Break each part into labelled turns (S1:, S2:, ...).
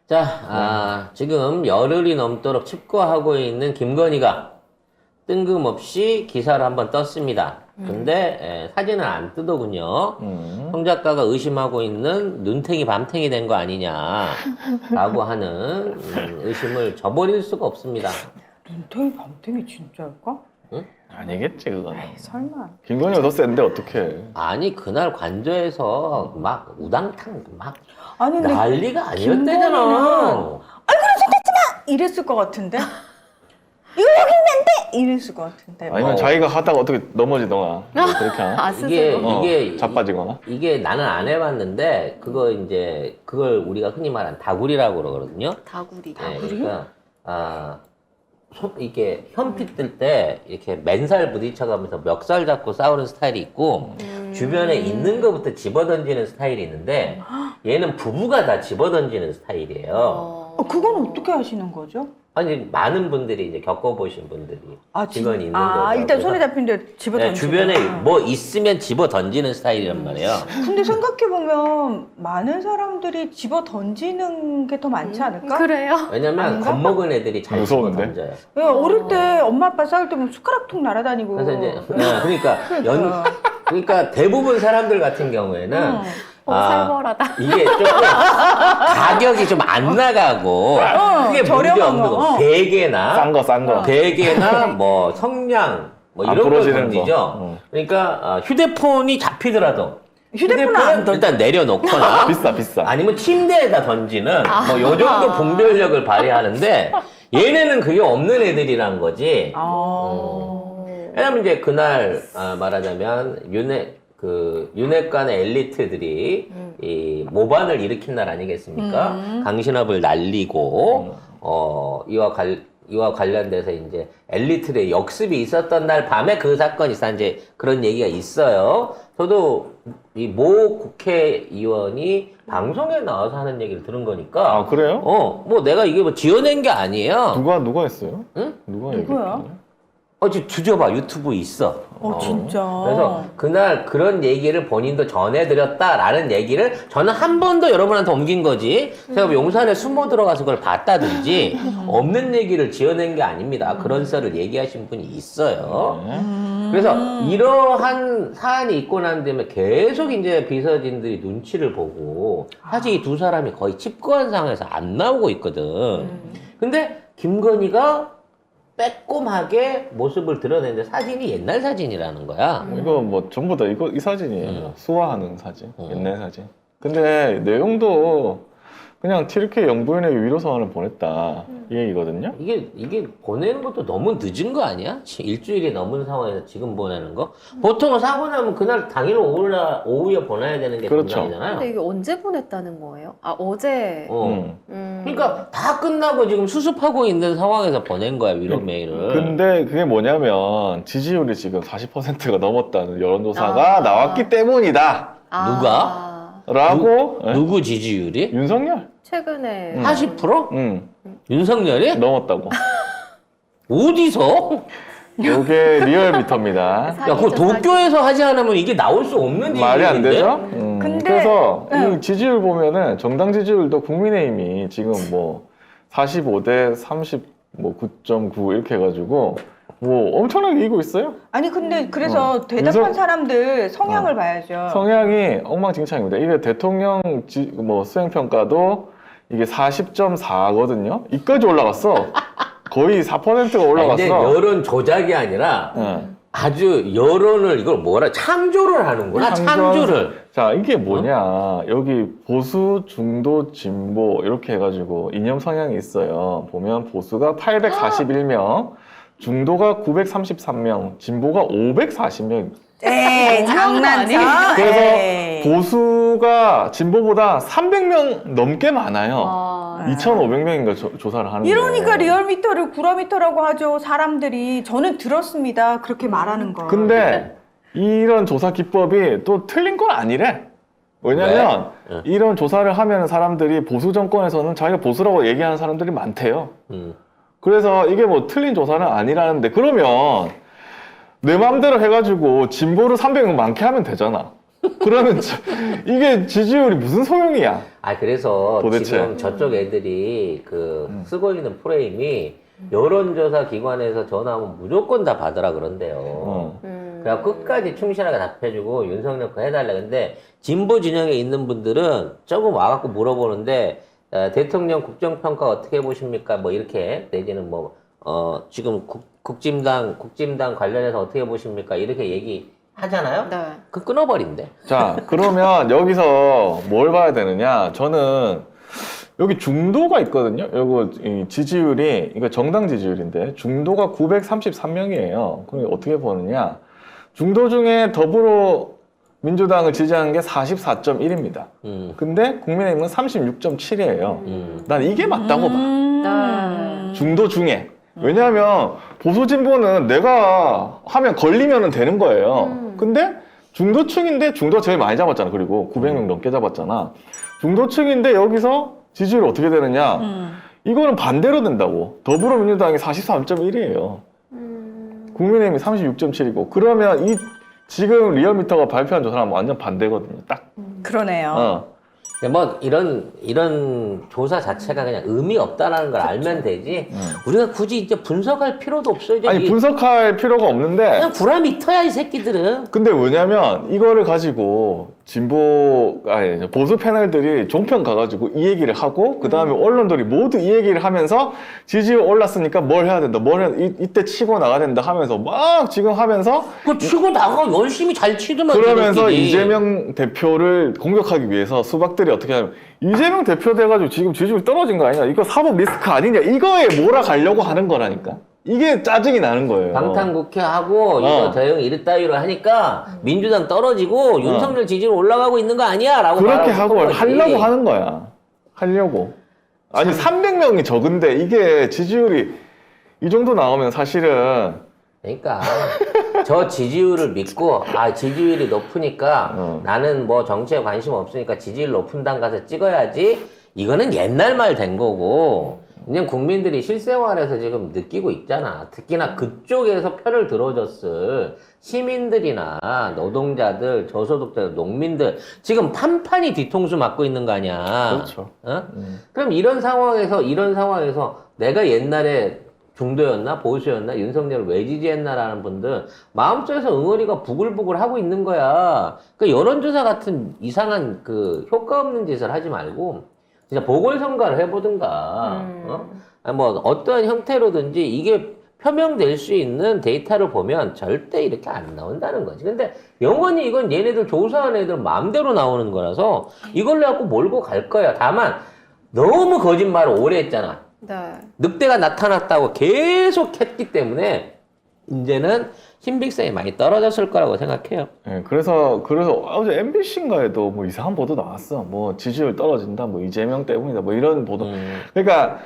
S1: 자, 지금 열흘이 넘도록 칩거하고 있는 김건희가 뜬금없이 기사를 한번 떴습니다. 근데 사진은 안 뜨더군요. 송 작가가 의심하고 있는 눈탱이 밤탱이 된 거 아니냐라고 하는 의심을 저버릴 수가 없습니다.
S2: 눈탱이 밤탱이 진짜일까?
S3: 아니겠지 그거는.
S2: 설마.
S3: 김건희가 더 센데 어떡해.
S1: 아니 그날 관저에서 막 우당탕 막
S2: 아니 근데
S1: 난리가
S2: 김건희는
S1: 아니었대잖아.
S2: 이랬을 것 같은데? 이거 여기 있는데! 이랬을 것 같은데.
S3: 아니면 자기가 하다가 어떻게 넘어지거나 뭐 그렇게 하나?
S4: 아, 스스로?
S1: 이게
S3: 자빠지거나.
S1: 이게 나는 안 해봤는데 그걸 우리가 흔히 말하는 다구리라고 그러거든요.
S4: 다구리.
S1: 네, 그러니까 이게 현피 뜰 때 이렇게 맨살 부딪혀가면서 멱살 잡고 싸우는 스타일이 있고 주변에 있는 것부터 집어던지는 스타일이 있는데 얘는 부부가 다 집어던지는 스타일이에요.
S2: 그건 어떻게 하시는 거죠?
S1: 아니 많은 분들이 이제 겪어보신 분들이 직원이 있는 거죠.
S2: 일단
S1: 그래서
S2: 손에 잡힌데 집어
S1: 네,
S2: 던지고.
S1: 주변에 뭐 있으면 집어 던지는 스타일이란 말이에요.
S2: 근데 생각해보면 많은 사람들이 집어 던지는 게 더 많지 않을까?
S4: 그래요?
S1: 왜냐면
S2: 아닌가?
S1: 겁먹은 애들이 잘 집어
S3: 무서운데?
S1: 던져요.
S2: 왜 어릴 때 엄마 아빠 싸울 때 보면 숟가락통 날아다니고.
S1: 그래서 이제 그러니까 대부분 사람들 같은 경우에는
S4: 살벌하다.
S1: 이게 조금 가격이 좀 안 나가고 그게 문제
S2: 저렴한
S1: 없는
S2: 거.
S1: 거.
S3: 싼 거.
S1: 베개나 뭐 성냥 뭐
S3: 안
S1: 이런 걸
S3: 부러지는
S1: 던지죠.
S3: 거.
S1: 그러니까 휴대폰이 잡히더라도
S2: 휴대폰은 안 던져.
S1: 일단 내려놓거나
S3: 비싸.
S1: 아니면 침대에다 던지는 뭐 요 정도 분별력을 발휘하는데 얘네는 그게 없는 애들이란 거지. 왜냐면 이제 그날 말하자면 윤핵관의 엘리트들이 이 모반을 일으킨 날 아니겠습니까? 강신업을 날리고 이와 관련돼서 이제 엘리트의 역습이 있었던 날 밤에 그 사건이 있어 이제 그런 얘기가 있어요. 저도 이 모 국회의원이 방송에 나와서 하는 얘기를 들은 거니까.
S3: 아 그래요?
S1: 뭐 내가 이게 뭐 지어낸 게 아니에요.
S3: 누가 했어요?
S1: 응?
S3: 누가
S2: 누구야?
S3: 얘기했어요?
S1: 지금 뒤져봐 유튜브 있어.
S2: 진짜.
S1: 그래서 그날 그런 얘기를 본인도 전해드렸다라는 얘기를 저는 한 번 더 여러분한테 옮긴 거지. 제가 뭐 용산에 숨어 들어가서 그걸 봤다든지 없는 얘기를 지어낸 게 아닙니다. 그런 썰을 얘기하신 분이 있어요. 그래서 이러한 사안이 있고 난 다음에 계속 이제 비서진들이 눈치를 보고 사실 이 두 사람이 거의 칩거한 상황에서 안 나오고 있거든. 근데 김건희가 빼꼼하게 모습을 드러내는데 사진이 옛날 사진이라는 거야.
S3: 이거 뭐 전부 다 이 사진이에요. 수화하는 사진. 옛날 사진. 근데 내용도 그냥 튀르키예 영부인에게 위로서한을 보냈다 이 얘기거든요.
S1: 이게 보내는 것도 너무 늦은 거 아니야? 일주일이 넘은 상황에서 지금 보내는 거? 보통은 사고 나면 그날 당일 오후에 보내야 되는 게
S3: 그렇죠.
S1: 정상이잖아요.
S4: 근데 이게 언제 보냈다는 거예요? 어제.
S1: 그러니까 다 끝나고 지금 수습하고 있는 상황에서 보낸 거야 위로 메일을.
S3: 근데 그게 뭐냐면 지지율이 지금 40%가 넘었다는 여론조사가 나왔기 때문이다
S1: 누가?
S3: 라고
S1: 누구 지지율이?
S3: 윤석열?
S4: 최근에
S1: 40%? 윤석열이?
S3: 넘었다고.
S1: 어디서?
S3: 이게 리얼미터입니다.
S1: 야, 그거 도쿄에서 하지 않으면 이게 나올 수 없는
S3: 말이 안
S1: 일인데?
S3: 되죠?
S2: 근데-
S3: 그래서 이 지지율 보면은 정당 지지율도 국민의힘이 지금 뭐 45대 39.9 이렇게 해가지고 뭐 엄청나게 이기고 있어요.
S2: 아니 근데 그래서 대답한 사람들 성향을 봐야죠.
S3: 성향이 엉망진창입니다. 이게 대통령 수행평가도 이게 40.4거든요. 이까지 올라갔어. 거의 4%가 올라갔어.
S1: 이제 여론 조작이 아니라 아주 여론을 이걸 창조를 하는구나. 창조를.
S3: 자, 이게 뭐냐. 여기 보수, 중도, 진보 이렇게 해가지고 이념 성향이 있어요. 보면 보수가 841명, 중도가 933명, 진보가 540명.
S2: 에이 장난쳐.
S3: 그래서
S2: 에이.
S3: 보수가 진보보다 300명 넘게 많아요. 2,500명인가 조사를 하는데.
S2: 이러니까 리얼미터를 구라미터라고 하죠. 사람들이 저는 들었습니다. 그렇게 말하는 거.
S3: 근데 이런 조사 기법이 또 틀린 건 아니래. 왜냐면
S1: 왜?
S3: 이런 조사를 하면 사람들이 보수 정권에서는 자기가 보수라고 얘기하는 사람들이 많대요. 그래서 이게 뭐 틀린 조사는 아니라는데 그러면 내 마음대로 해가지고 진보를 300명 많게 하면 되잖아. 그러면 이게 지지율이 무슨 소용이야?
S1: 아, 그래서
S3: 도대체.
S1: 지금 저쪽 애들이 쓰고 있는 프레임이 여론조사 기관에서 전화하면 무조건 다 받으라 그런대요. 그냥 끝까지 충실하게 답해주고 윤석열 거 해달라. 근데 진보 진영에 있는 분들은 조금 와갖고 물어보는데 대통령 국정평가 어떻게 보십니까? 뭐 이렇게 내지는 지금 국짐당 관련해서 어떻게 보십니까? 이렇게 얘기하잖아요.
S4: 네.
S1: 그 끊어버린대.
S3: 자, 그러면 여기서 뭘 봐야 되느냐? 저는 여기 중도가 있거든요. 요거 이 지지율이 이거 정당 지지율인데 중도가 933명이에요. 그럼 어떻게 보느냐? 중도 중에 더불어민주당을 지지하는 게 44.1입니다. 근데 국민의힘은 36.7이에요. 난 이게 맞다고 봐. 중도 중에. 왜냐하면 보수 진보는 내가 하면 걸리면 되는 거예요. 근데 중도층인데 중도 제일 많이 잡았잖아. 그리고 900명 넘게 잡았잖아. 중도층인데 여기서 지지율이 어떻게 되느냐? 이거는 반대로 된다고. 더불어민주당이 43.1이에요. 국민의힘이 36.7이고. 그러면 지금 리얼미터가 발표한 조사랑 완전 반대거든요. 딱.
S2: 그러네요.
S1: 뭐 이런 조사 자체가 그냥 의미 없다라는 걸 알면 되지. 우리가 굳이 이제 분석할 필요도 없어요. 이제
S3: 아니 분석할 필요가 없는데
S1: 그냥 구라미터야 이 새끼들은.
S3: 근데 왜냐면 이거를 가지고 보수 패널들이 종편 가가지고 이 얘기를 하고 그 다음에 언론들이 모두 이 얘기를 하면서 지지율 올랐으니까 뭘 해야 된다, 이때 치고 나가야 된다 하면서 막 지금 하면서
S1: 그 치고 나가 열심히 잘 치더만.
S3: 그러면서
S1: 저렇게.
S3: 이재명 대표를 공격하기 위해서 수박들이 어떻게 하냐면 이재명 대표 돼가지고 지금 지지율 떨어진 거 아니냐, 이거 사법 리스크 아니냐, 이거에 몰아가려고 하는 거라니까. 이게 짜증이 나는 거예요.
S1: 방탄국회하고 이거 대응 이랬다위로 하니까 민주당 떨어지고 윤석열 지지율 올라가고 있는 거 아니야? 라고
S3: 그렇게 하고
S1: 거지.
S3: 하려고 하는 거야. 하려고. 아니 300명이 적은데 이게 지지율이 이 정도 나오면 사실은
S1: 그러니까 저 지지율을 믿고 지지율이 높으니까 나는 뭐 정치에 관심 없으니까 지지율 높은 당 가서 찍어야지. 이거는 옛날 말 된 거고 그냥 국민들이 실생활에서 지금 느끼고 있잖아. 특히나 그쪽에서 표를 들어줬을 시민들이나 노동자들, 저소득자, 농민들 지금 판판이 뒤통수 맞고 있는 거 아니야.
S3: 그렇죠.
S1: 그럼 이런 상황에서 내가 옛날에 중도였나 보수였나 윤석열을 왜 지지했나라는 분들 마음속에서 응어리가 부글부글 하고 있는 거야. 그 여론조사 같은 이상한 효과 없는 짓을 하지 말고 진짜 보궐선거를 해보든가, 어떠한 형태로든지 이게 표명될 수 있는 데이터를 보면 절대 이렇게 안 나온다는 거지. 근데 영원히 이건 얘네들 조사한 애들 마음대로 나오는 거라서 이걸로 갖고 몰고 갈 거야. 다만, 너무 거짓말을 오래 했잖아.
S4: 네.
S1: 늑대가 나타났다고 계속 했기 때문에, 이제는 신빙성이 많이 떨어졌을 거라고 생각해요.
S3: 네, 그래서 어제 MBC인가에도 뭐 이상한 보도 나왔어. 뭐 지지율 떨어진다, 뭐 이재명 때문이다, 뭐 이런 보도. 그러니까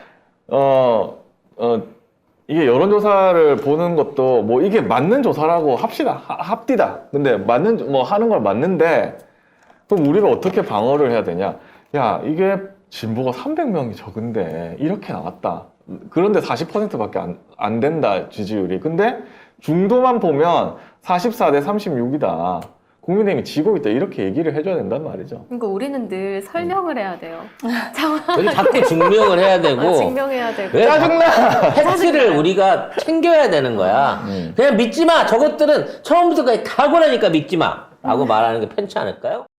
S3: 이게 여론조사를 보는 것도 뭐 이게 맞는 조사라고 합디다. 근데 하는 걸 맞는데 그럼 우리가 어떻게 방어를 해야 되냐? 야, 이게 진보가 300명이 적은데 이렇게 나왔다. 그런데 40%밖에 안 된다, 지지율이. 근데 중도만 보면 44대 36이다. 국민의힘이 지고 있다. 이렇게 얘기를 해줘야 된단 말이죠.
S4: 그러니까 우리는 늘 설명을 해야 돼요.
S1: 그래서 자꾸 증명을 해야 되고.
S4: 증명해야 되고.
S1: 왜
S3: 짜증나!
S1: 팩트를 우리가 챙겨야 되는 거야. 그냥 믿지 마. 저것들은 처음부터 까지 다 고라니까 믿지 마. 라고 말하는 게 편치 않을까요?